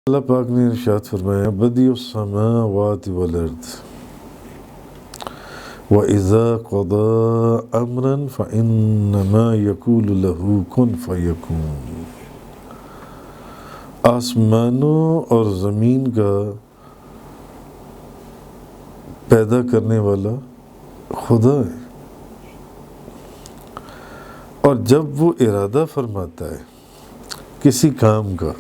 اللہ پاک نے ارشاد فرمایا بدیع السماوات والارض وَإِذَا قَضَى أَمْرًا فَإِنَّمَا يَقُولُ لَهُ كُن فَيَكُونُ۔ آسمانوں اور زمین کا پیدا کرنے والا خدا ہے، اور جب وہ ارادہ فرماتا ہے کسی کام کا،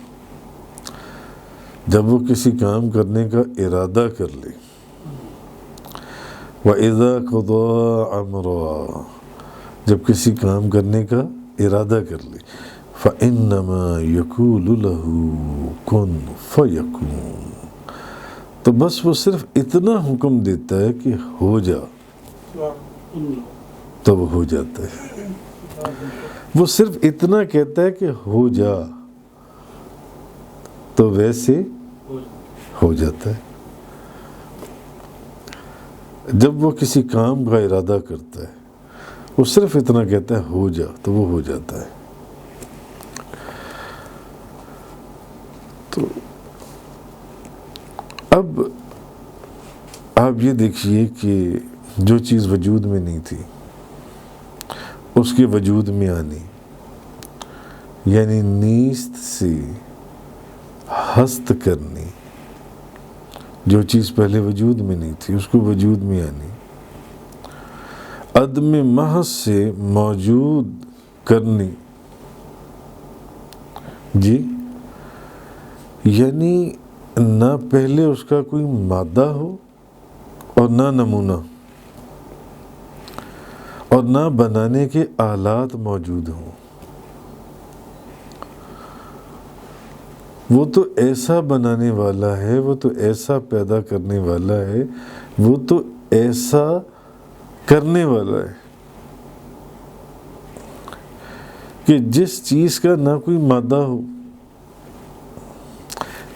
جب وہ کسی کام کرنے کا ارادہ کر لے، وَإِذَا قَضَى أَمْرًا، جب کسی کام کرنے کا ارادہ کر لے، فَإِنَّمَا يَقُولُ لَهُ كُن فَيَكُونُ، تو بس وہ صرف اتنا حکم دیتا ہے کہ ہو جا، تو وہ ہو جاتا ہے۔ وہ صرف اتنا کہتا ہے کہ ہو جا، تو ویسے ہو جاتا ہے۔ جب وہ کسی کام کا ارادہ کرتا ہے، وہ صرف اتنا کہتا ہے ہو جا، تو وہ ہو جاتا ہے۔ تو اب آپ یہ دیکھیے کہ جو چیز وجود میں نہیں تھی اس کے وجود میں آنی، یعنی نیست سے ہست کرنی، جو چیز پہلے وجود میں نہیں تھی اس کو وجود میں آنی، عدم محض سے موجود کرنی، جی، یعنی نہ پہلے اس کا کوئی مادہ ہو اور نہ نمونہ، اور نہ بنانے کے آلات موجود ہوں۔ وہ تو ایسا بنانے والا ہے، وہ تو ایسا پیدا کرنے والا ہے، وہ تو ایسا کرنے والا ہے کہ جس چیز کا نہ کوئی مادہ ہو،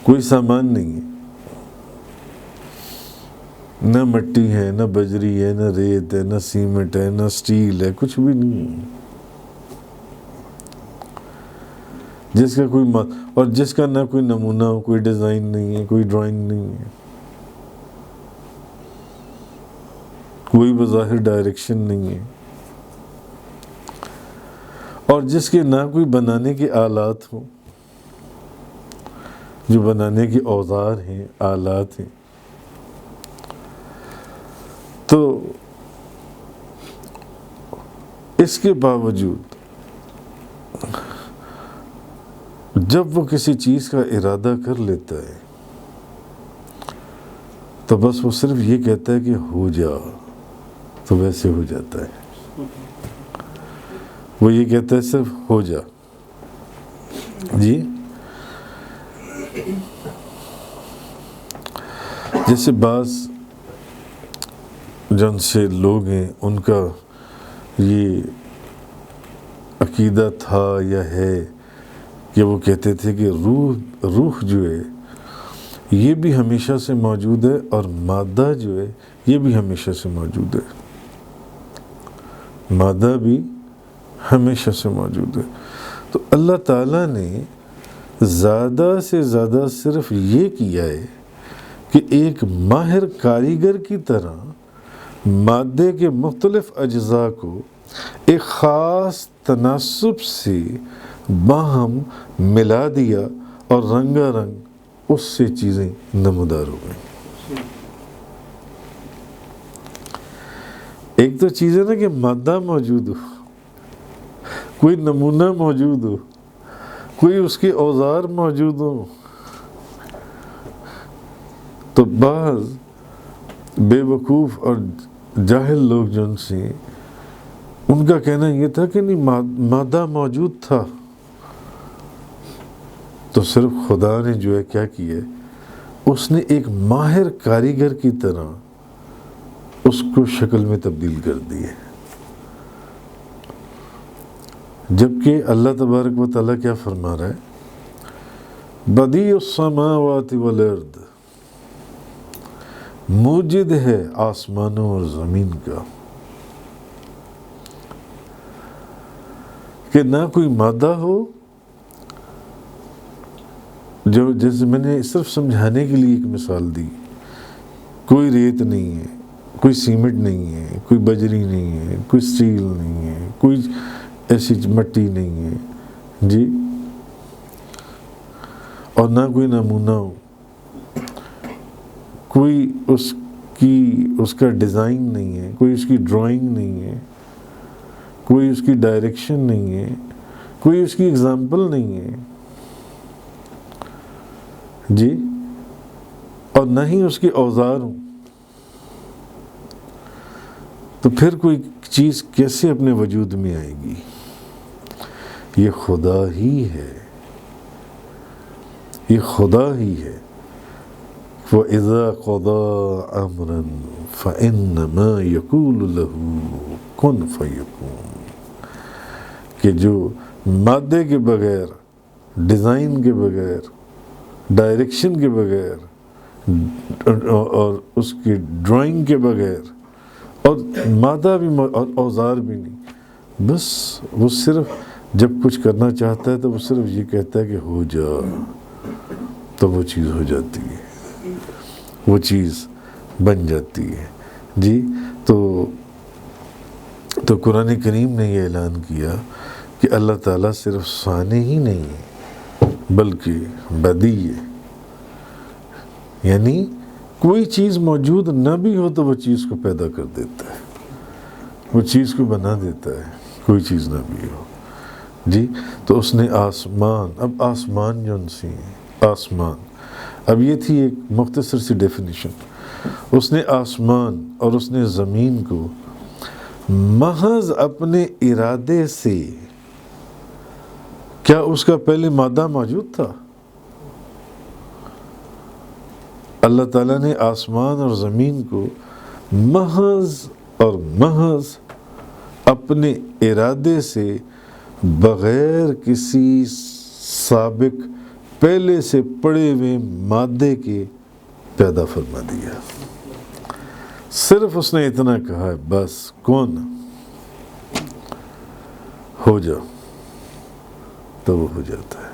کوئی سامان نہیں ہے، نہ مٹی ہے، نہ بجری ہے، نہ ریت ہے، نہ سیمنٹ ہے، نہ سٹیل ہے، کچھ بھی نہیں ہے، جس کا کوئی اور جس کا نہ کوئی نمونہ ہو، کوئی ڈیزائن نہیں ہے، کوئی ڈرائنگ نہیں ہے، کوئی بظاہر ڈائریکشن نہیں ہے، اور جس کے نہ کوئی بنانے کے آلات ہوں، جو بنانے کے اوزار ہیں، آلات ہیں۔ تو اس کے باوجود جب وہ کسی چیز کا ارادہ کر لیتا ہے تو بس وہ صرف یہ کہتا ہے کہ ہو جا، تو ویسے ہو جاتا ہے۔ وہ یہ کہتا ہے صرف ہو جا، جی، جیسے بعض جن سے لوگ ہیں ان کا یہ عقیدہ تھا یا ہے کہ وہ کہتے تھے کہ روح جو ہے یہ بھی ہمیشہ سے موجود ہے، اور مادہ جو ہے یہ بھی ہمیشہ سے موجود ہے، مادہ بھی ہمیشہ سے موجود ہے۔ تو اللہ تعالیٰ نے زیادہ سے زیادہ صرف یہ کیا ہے کہ ایک ماہر کاریگر کی طرح مادے کے مختلف اجزاء کو ایک خاص تناسب سے باہم ملا دیا، اور رنگا رنگ اس سے چیزیں نمودار ہو گئیں۔ ایک تو چیز ہے نا کہ مادہ موجود ہو، کوئی نمونہ موجود ہو، کوئی اس کے اوزار موجود ہو، تو بعض بے وقوف اور جاہل لوگ جن سے ان کا کہنا یہ تھا کہ نہیں، مادہ موجود تھا، تو صرف خدا نے جو ہے کیا کیا، اس نے ایک ماہر کاریگر کی طرح اس کو شکل میں تبدیل کر دی ہے۔ جبکہ اللہ تبارک و تعالیٰ کیا فرما رہا ہے، بدیع السماوات والارض، موجد ہے آسمانوں اور زمین کا، کہ نہ کوئی مادہ ہو جو جیسے میں نے صرف سمجھانے کے لیے ایک مثال دی، کوئی ریت نہیں ہے، کوئی سیمنٹ نہیں ہے، کوئی بجری نہیں ہے، کوئی سٹیل نہیں ہے، کوئی ایسی مٹی نہیں ہے جی، اور نہ کوئی نمونہ ہو، کوئی اس کا ڈیزائن نہیں ہے، کوئی اس کی ڈرائنگ نہیں ہے، کوئی اس کی ڈائریکشن نہیں ہے، کوئی اس کی ایگزامپل نہیں ہے جی، اور نہ ہی اس کے اوزار ہوں، تو پھر کوئی چیز کیسے اپنے وجود میں آئے گی؟ یہ خدا ہی ہے، یہ خدا ہی ہے۔ وَإِذَا قَضَى أَمْرًا فَإِنَّمَا يَقُولُ لَهُ كُن فَيَكُونُ، کہ جو مادے کے بغیر، ڈیزائن کے بغیر، ڈائریکشن کے بغیر اور اس کی ڈرائنگ کے بغیر اور مادہ بھی اور اوزار بھی نہیں، بس وہ صرف جب کچھ کرنا چاہتا ہے تو وہ صرف یہ کہتا ہے کہ ہو جا، تو وہ چیز ہو جاتی ہے، وہ چیز بن جاتی ہے جی۔ تو قرآن کریم نے یہ اعلان کیا کہ اللہ تعالیٰ صرف صانع ہی نہیں ہے بلکہ بدیع ہے، یعنی کوئی چیز موجود نہ بھی ہو تو وہ چیز کو پیدا کر دیتا ہے، وہ چیز کو بنا دیتا ہے، کوئی چیز نہ بھی ہو جی۔ تو اس نے آسمان، اب آسمان جون سی ہیں، آسمان، اب یہ تھی ایک مختصر سی ڈیفینیشن، اس نے آسمان اور اس نے زمین کو محض اپنے ارادے سے، کیا اس کا پہلے مادہ موجود تھا؟ اللہ تعالیٰ نے آسمان اور زمین کو محض اور محض اپنے ارادے سے، بغیر کسی سابق پہلے سے پڑے ہوئے مادے کے پیدا فرما دیا۔ صرف اس نے اتنا کہا ہے، بس کون ہو جاؤ، تو وہ ہو جاتا ہے۔